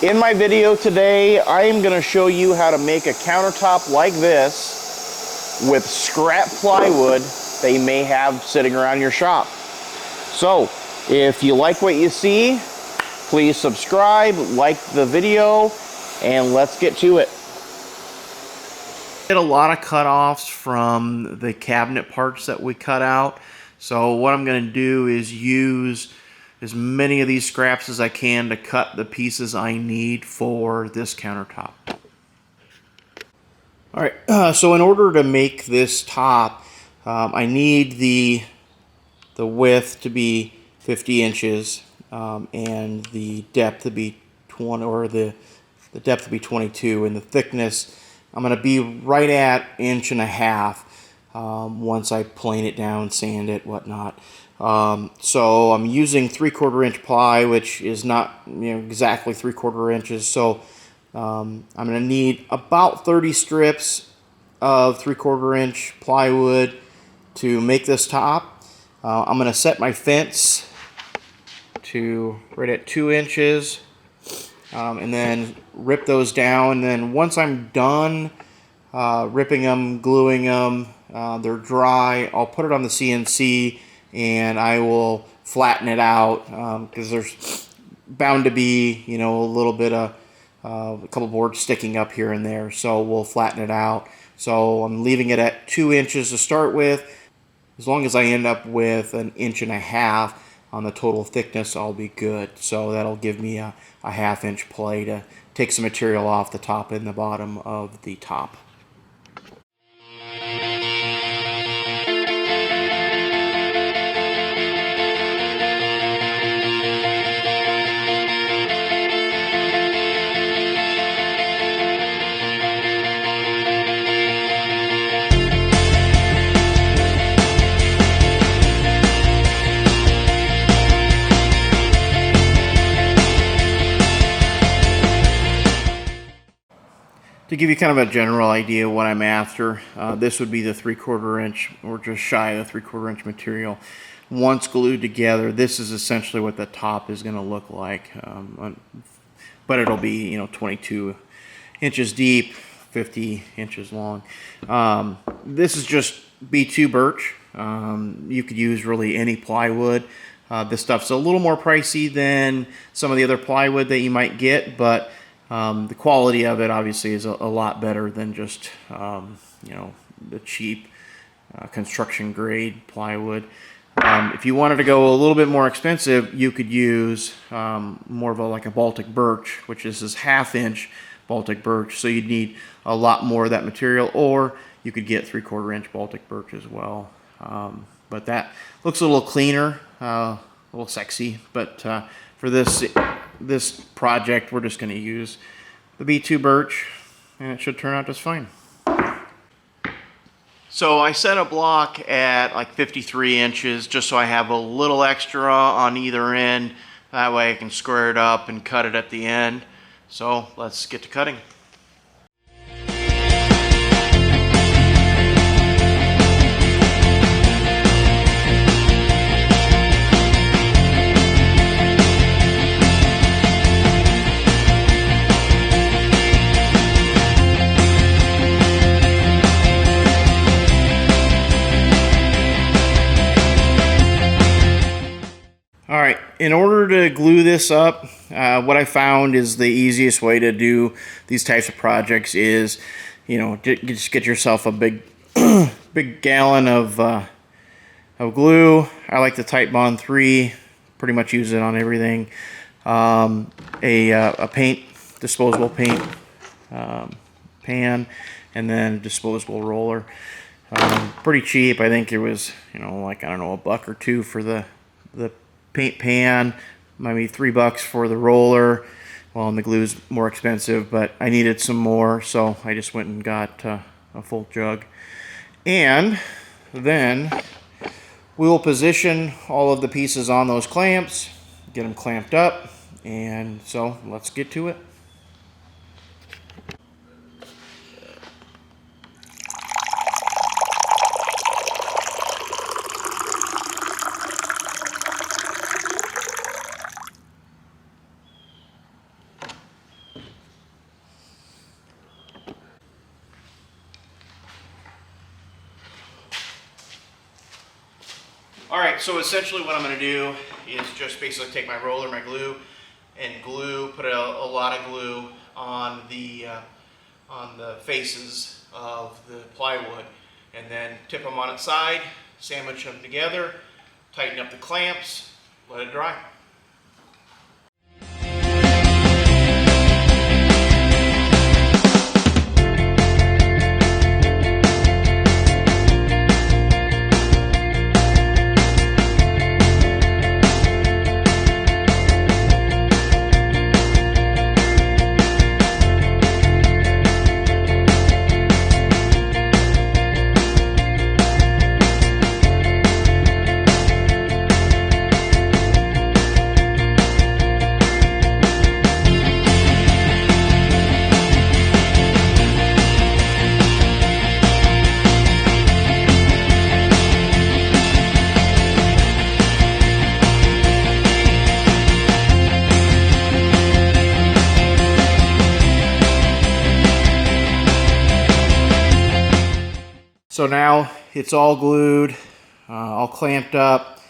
In my video today, I am going to show you how to make a countertop like this with scrap plywood that you may have sitting around your shop. So, if you like what you see, please subscribe, like the video, and let's get to it. Get a lot of cutoffs from the cabinet parts that we cut out. So what I'm going to do is use as many of these scraps as I can to cut the pieces I need for this countertop. Alright, so in order to make this top, I need the width to be 50 inches and the depth to be 20, or the depth to be 22, and the thickness I'm going to be right at 1.5 inches once I plane it down, sand it, whatnot. So I'm using 3/4 inch ply, which is not exactly 3/4 inches. So I'm going to need about 30 strips of 3/4 inch plywood to make this top. I'm going to set my fence to right at 2 inches. And then rip those down. And then once I'm done ripping them, gluing them, they're dry, I'll put it on the CNC and I will flatten it out because there's bound to be, a little bit of a couple boards sticking up here and there. So we'll flatten it out. So I'm leaving it at 2 inches to start with. As long as I end up with 1.5 inches on the total thickness, I'll be good. So that'll give me a 1/2 inch play to take some material off the top and the bottom of the top. To give you kind of a general idea of what I'm after, this would be the 3/4 inch, or just shy of the 3/4 inch material. Once glued together, this is essentially what the top is going to look like. But it'll be 22 inches deep, 50 inches long. This is just B2 birch. You could use really any plywood. This stuff's a little more pricey than some of the other plywood that you might get, but the quality of it obviously is a lot better than just the cheap construction grade plywood. If you wanted to go a little bit more expensive, you could use more of like a Baltic birch, which is this 1/2 inch Baltic birch. So you'd need a lot more of that material, or you could get 3/4 inch Baltic birch as well. But that looks a little cleaner, a little sexy. But for this project, we're just going to use the B2 birch, and it should turn out just fine. So I set a block at like 53 inches just so I have a little extra on either end. That way I can square it up and cut it at the end. So let's get to cutting. Alright, in order to glue this up, what I found is the easiest way to do these types of projects is, just get yourself a big big gallon of glue. I like the Type Bond 3, pretty much use it on everything. A paint, disposable paint pan, and then a disposable roller. Pretty cheap. I think it was, like, I don't know, $1 or $2 for the paint pan, maybe $3 for the roller. Well, and the glue's more expensive, but I needed some more, so I just went and got a full jug. And then we will position all of the pieces on those clamps, get them clamped up, and so let's get to it. Alright, so essentially what I'm going to do is just basically take my roller, my glue, and put a lot of glue on the faces of the plywood, and then tip them on its side, sandwich them together, tighten up the clamps, let it dry. So now it's all glued, all clamped up.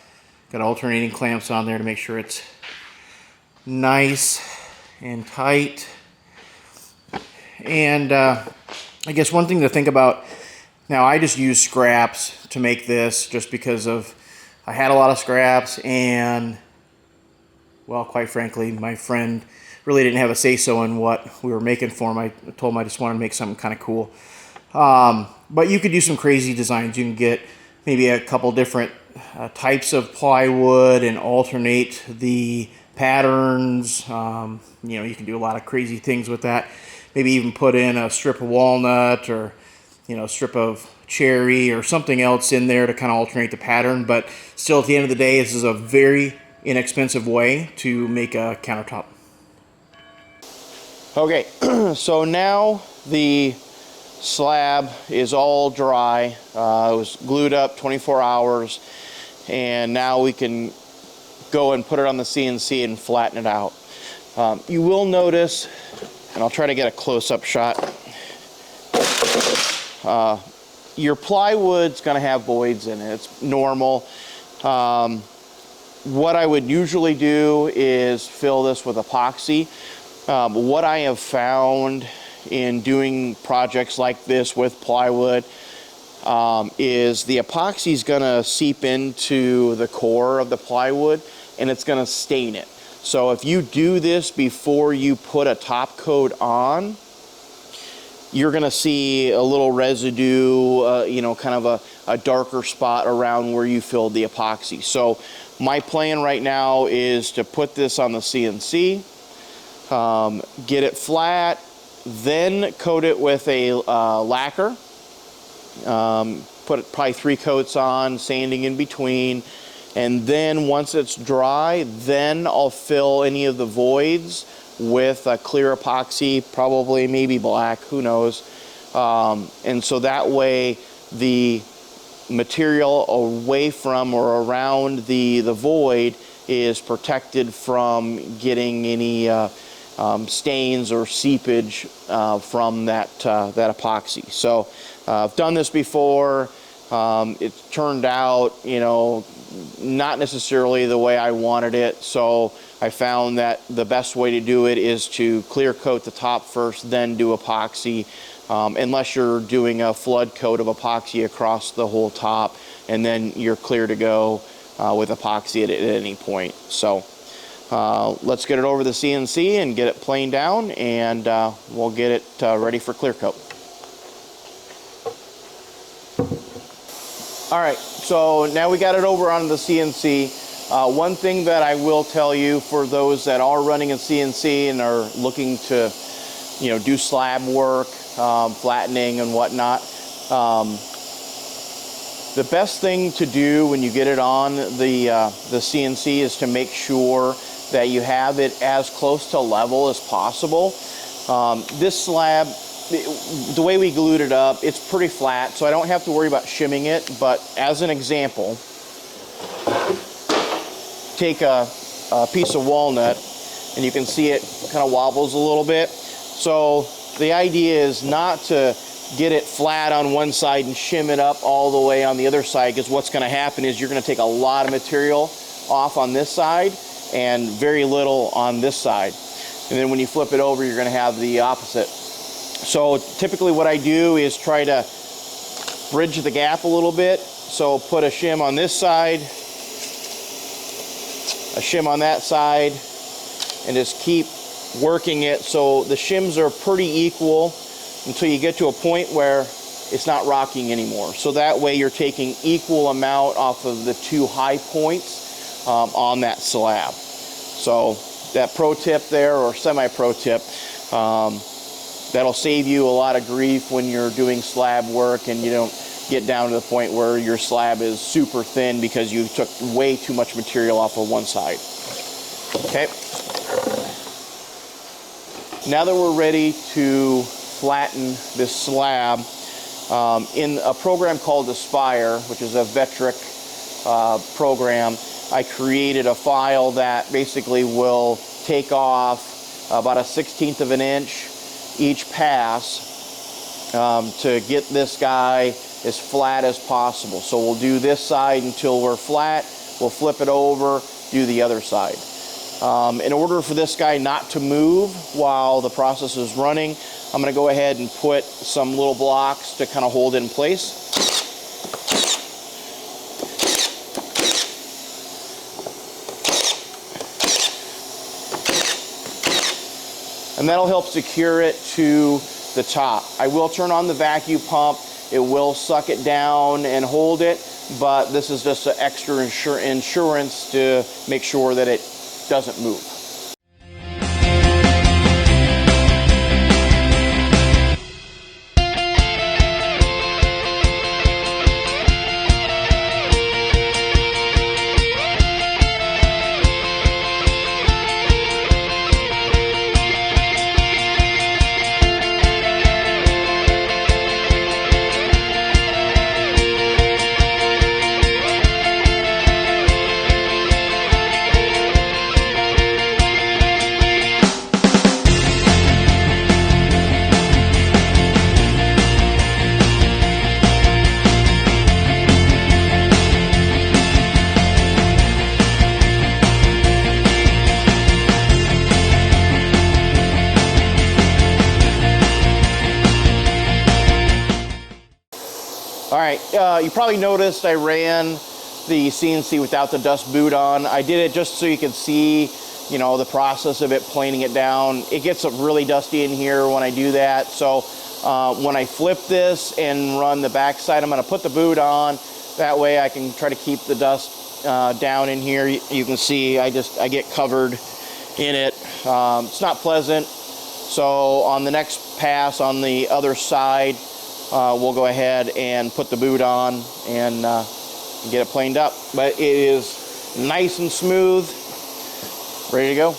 Got alternating clamps on there to make sure it's nice and tight. And I guess one thing to think about, now I just use scraps to make this just because I had a lot of scraps, and well, quite frankly, my friend really didn't have a say-so in what we were making for him. I told him I just wanted to make something kind of cool. But you could do some crazy designs. You can get maybe a couple different types of plywood and alternate the patterns. You can do a lot of crazy things with that. Maybe even put in a strip of walnut, or a strip of cherry or something else in there to kind of alternate the pattern. But still, at the end of the day, this is a very inexpensive way to make a countertop. Okay, so now the slab is all dry. It was glued up 24 hours, and now we can go and put it on the CNC and flatten it out. You will notice, and I'll try to get a close-up shot, your plywood's going to have voids in it. It's normal. What I would usually do is fill this with epoxy. What I have found in doing projects like this with plywood is the epoxy is going to seep into the core of the plywood, and it's going to stain it. So if you do this before you put a top coat on, you're going to see a little residue, kind of a darker spot around where you filled the epoxy. So my plan right now is to put this on the CNC, get it flat, then coat it with a lacquer, put probably 3 coats on, sanding in between, and then once it's dry, then I'll fill any of the voids with a clear epoxy, probably maybe black, who knows. And so that way the material away from or around the void is protected from getting any stains or seepage from that epoxy. So I've done this before. It turned out, not necessarily the way I wanted it. So I found that the best way to do it is to clear coat the top first, then do epoxy, unless you're doing a flood coat of epoxy across the whole top, and then you're clear to go with epoxy at any point. So let's get it over the CNC and get it planed down, and we'll get it ready for clear coat. Alright, so now we got it over on the CNC. One thing that I will tell you, for those that are running a CNC and are looking to do slab work, flattening and whatnot, the best thing to do when you get it on the CNC is to make sure that you have it as close to level as possible. This slab, the way we glued it up, it's pretty flat, so I don't have to worry about shimming it. But as an example, take a piece of walnut, and you can see it kind of wobbles a little bit. So the idea is not to get it flat on one side and shim it up all the way on the other side, because what's going to happen is you're going to take a lot of material off on this side and very little on this side. And then when you flip it over, you're going to have the opposite. So typically what I do is try to bridge the gap a little bit. So put a shim on this side, a shim on that side, and just keep working it so the shims are pretty equal until you get to a point where it's not rocking anymore. So that way you're taking equal amount off of the two high points on that slab. So that pro tip there, or semi-pro tip, that'll save you a lot of grief when you're doing slab work and you don't get down to the point where your slab is super thin because you took way too much material off of one side. Okay. Now that we're ready to flatten this slab, in a program called Aspire, which is a Vectric program, I created a file that basically will take off about 1/16 of an inch each pass to get this guy as flat as possible. So we'll do this side until we're flat, we'll flip it over, do the other side. In order for this guy not to move while the process is running, I'm going to go ahead and put some little blocks to kind of hold it in place. And that'll help secure it to the top. I will turn on the vacuum pump. It will suck it down and hold it, but this is just an extra insurance to make sure that it doesn't move. All right, you probably noticed I ran the CNC without the dust boot on. I did it just so you could see, you know, the process of it planing it down. It gets really dusty in here when I do that. So when I flip this and run the backside, I'm gonna put the boot on. That way I can try to keep the dust down in here. You can see I get covered in it. It's not pleasant. So on the next pass on the other side, we'll go ahead and put the boot on and get it planed up. But it is nice and smooth, ready to go.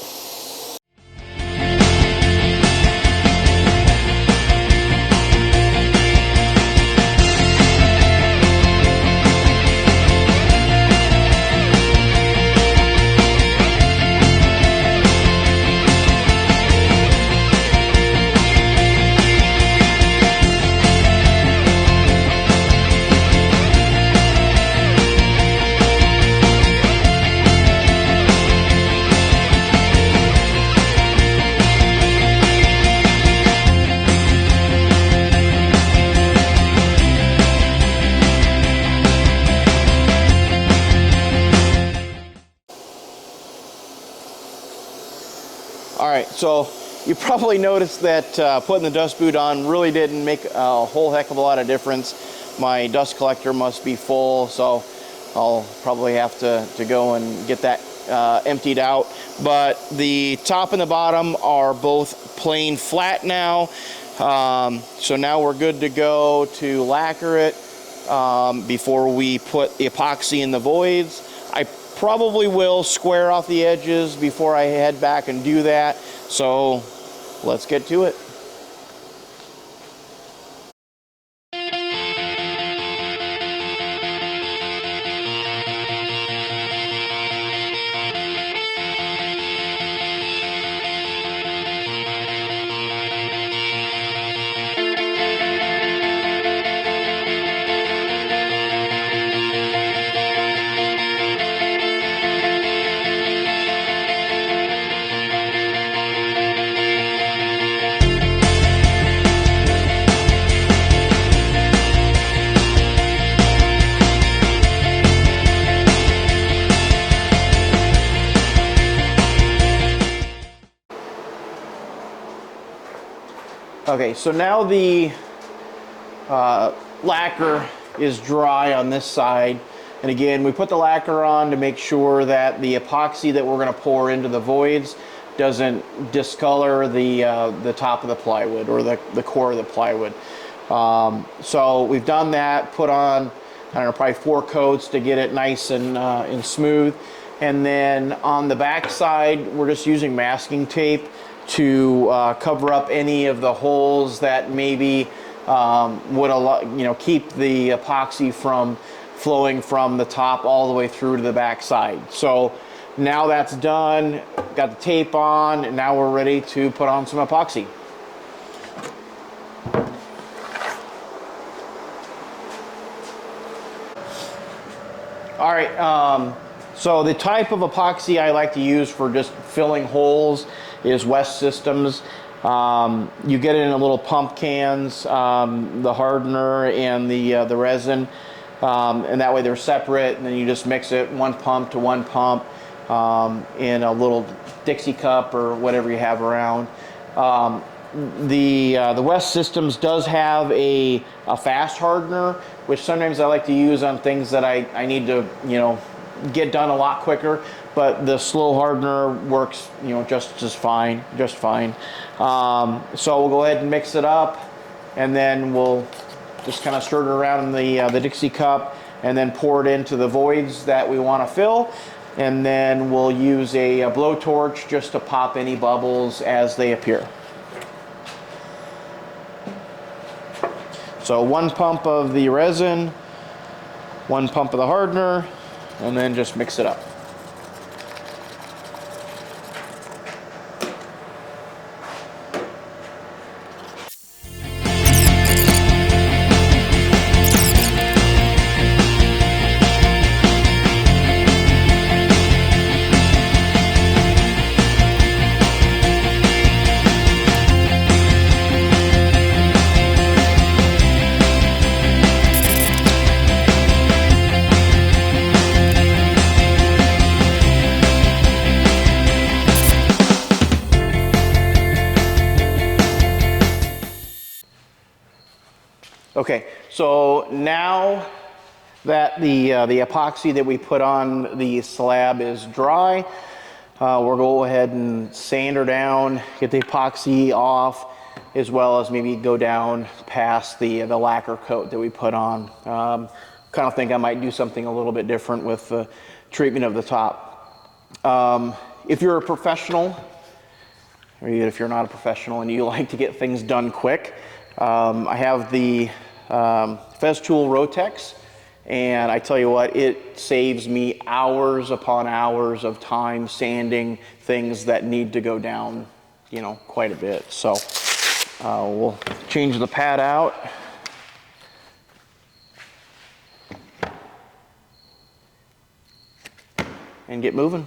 All right, so you probably noticed that putting the dust boot on really didn't make a whole heck of a lot of difference. My dust collector must be full, so I'll probably have to go and get that emptied out. But the top and the bottom are both plain flat now. So now we're good to go to lacquer it before we put the epoxy in the voids. I probably will square off the edges before I head back and do that. So let's get to it. Okay, so now the lacquer is dry on this side. And again, we put the lacquer on to make sure that the epoxy that we're going to pour into the voids doesn't discolor the top of the plywood or the core of the plywood. So we've done that, put on, I don't know, probably 4 coats to get it nice and smooth. And then on the back side, we're just using masking tape to cover up any of the holes that maybe would allow, keep the epoxy from flowing from the top all the way through to the back side. So now that's done, got the tape on, and now we're ready to put on some epoxy. All right, so the type of epoxy I like to use for just filling holes is West Systems. You get it in a little pump cans, the hardener and the resin, and that way they're separate, and then you just mix it one pump to one pump in a little Dixie cup or whatever you have around. The West Systems does have a fast hardener, which sometimes I like to use on things that I need to get done a lot quicker, but the slow hardener works just fine. So we'll go ahead and mix it up, and then we'll just kind of stir it around in the Dixie cup, and then pour it into the voids that we want to fill. And then we'll use a blowtorch just to pop any bubbles as they appear. So 1 pump of the resin, 1 pump of the hardener, and then just mix it up. Okay, so now that the epoxy that we put on the slab is dry, we'll go ahead and sand her down, get the epoxy off, as well as maybe go down past the lacquer coat that we put on. Kind of think I might do something a little bit different with the treatment of the top. If you're a professional, or even if you're not a professional and you like to get things done quick, I have the Festool Rotex, and I tell you what, it saves me hours upon hours of time sanding things that need to go down, quite a bit. So we'll change the pad out. And get moving.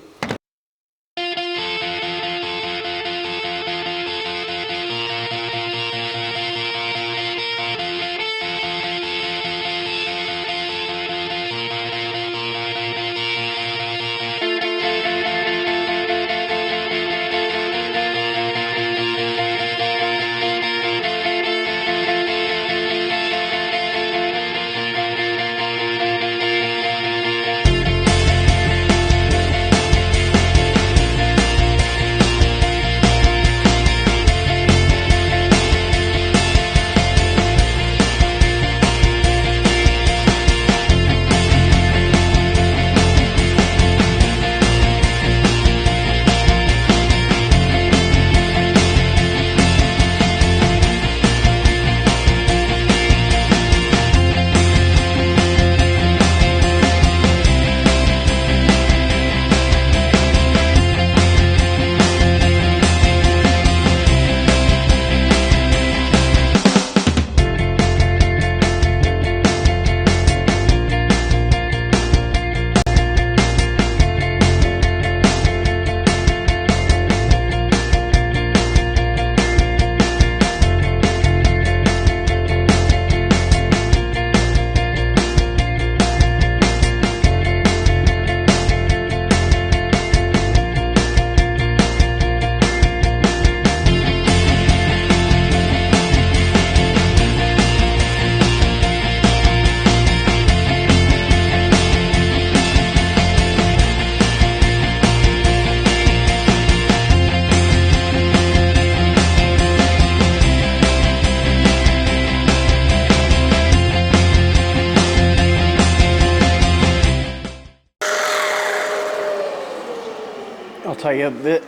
tell you that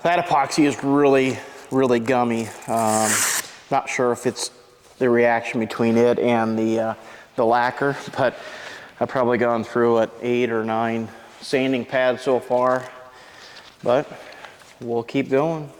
that epoxy is really, really gummy. Not sure if it's the reaction between it and the lacquer, but I've probably gone through 8 or 9 sanding pads so far, but we'll keep going.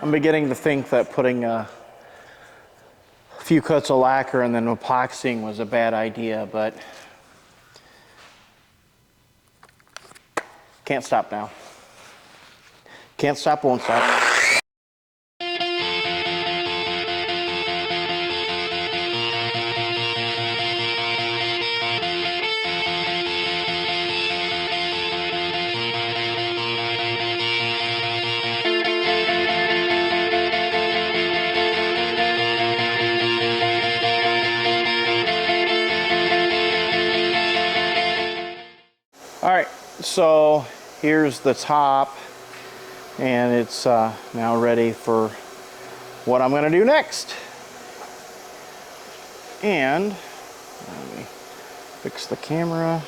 I'm beginning to think that putting a few coats of lacquer and then epoxying was a bad idea, but can't stop now. Can't stop, won't stop. All right, so here's the top, and it's now ready for what I'm going to do next. And let me fix the camera.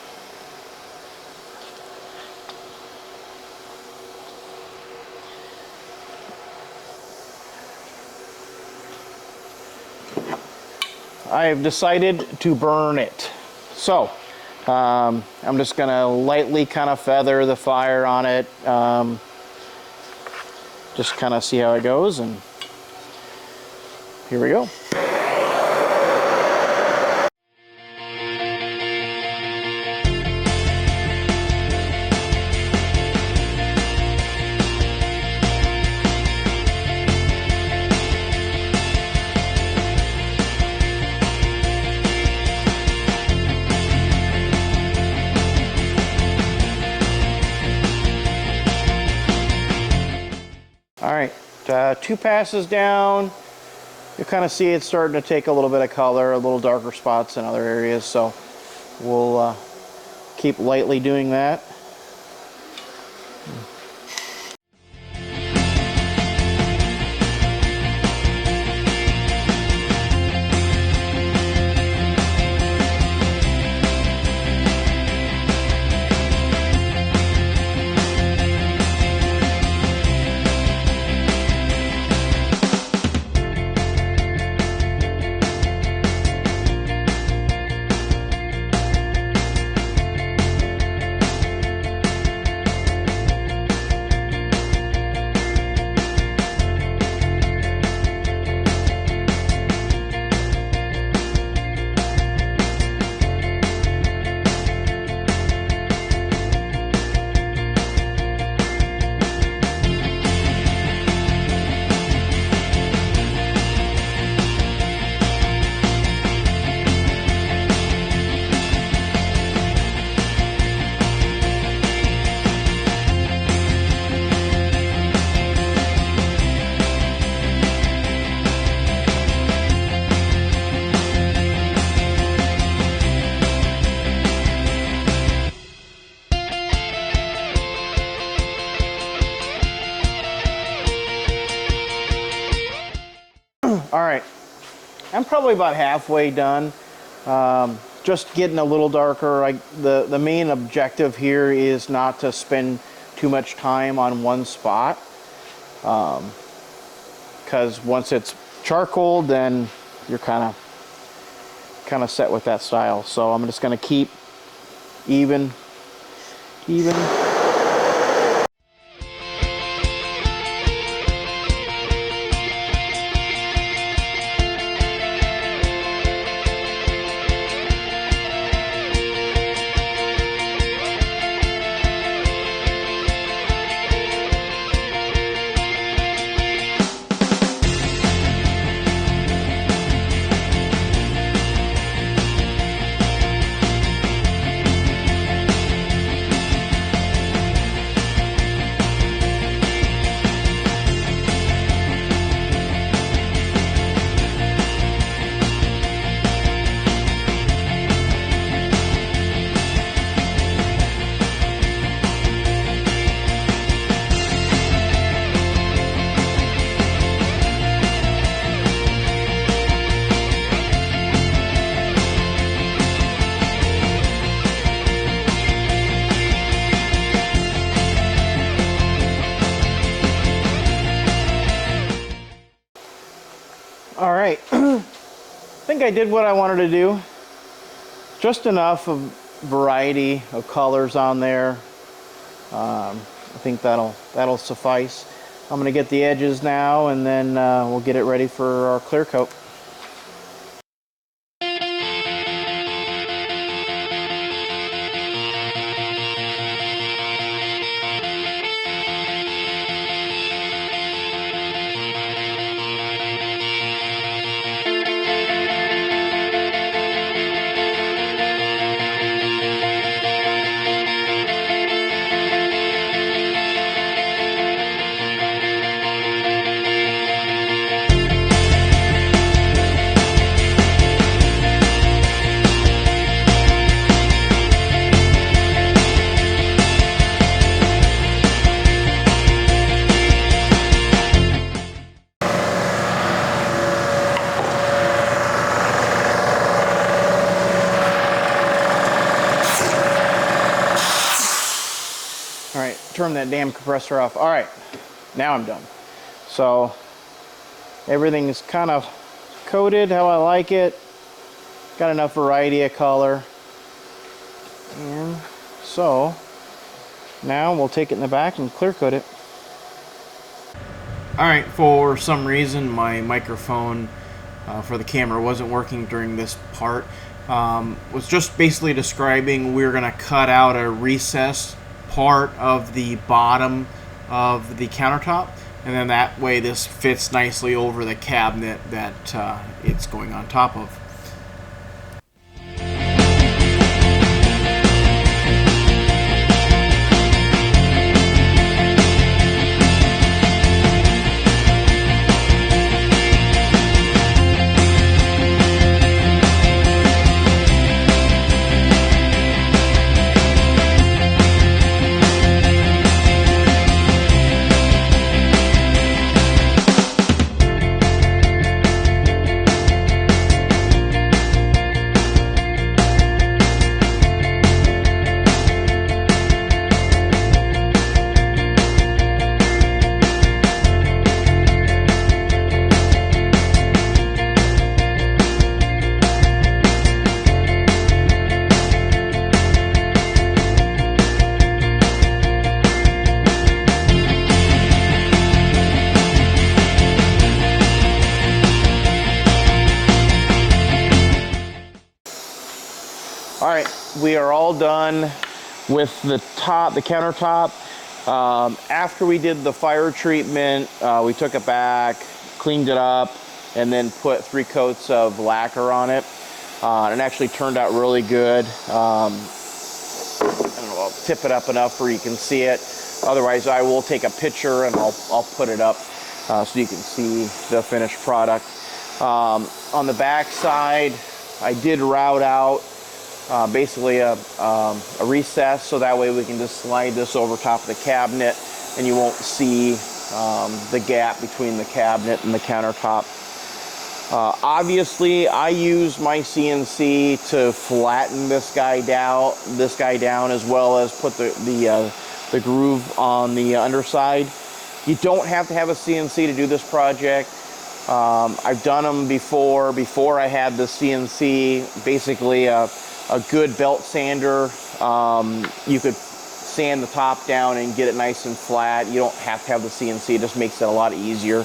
I have decided to burn it. So I'm just going to lightly kind of feather the fire on it, just kind of see how it goes, and here we go. All right, 2 passes down, you'll kind of see it's starting to take a little bit of color, a little darker spots in other areas, so we'll keep lightly doing that. All right, I'm probably about halfway done. Just getting a little darker. The main objective here is not to spend too much time on one spot, because once it's charcoal, then you're kind of set with that style. So I'm just going to keep even. All right, I think I did what I wanted to do. Just enough of variety of colors on there. I think that'll suffice. I'm gonna get the edges now, and then we'll get it ready for our clear coat. All right, turn that damn compressor off. All right, now I'm done. So everything is kind of coated how I like it. Got enough variety of color. And so now we'll take it in the back and clear coat it. All right, for some reason my microphone for the camera wasn't working during this part. Was just basically describing we're gonna cut out a recessed part of the bottom of the countertop, and then that way this fits nicely over the cabinet that it's going on top of. All right, we are all done with the countertop. After we did the fire treatment, we took it back, cleaned it up, and then put 3 coats of lacquer on it. It actually turned out really good. I don't know, I'll tip it up enough where you can see it. Otherwise, I will take a picture and I'll put it up so you can see the finished product. On the back side, I did route out basically a recess, so that way we can just slide this over top of the cabinet and you won't see the gap between the cabinet and the countertop. Obviously, I use my CNC to flatten this guy down, as well as put the groove on the underside. You don't have to have a CNC to do this project. I've done them before I had the CNC. Basically, a good belt sander. You could sand the top down and get it nice and flat. You don't have to have the CNC. It just makes it a lot easier.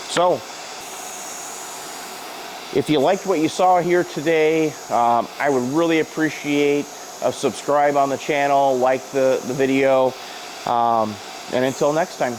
So, if you liked what you saw here today, I would really appreciate a subscribe on the channel, like the video, and until next time.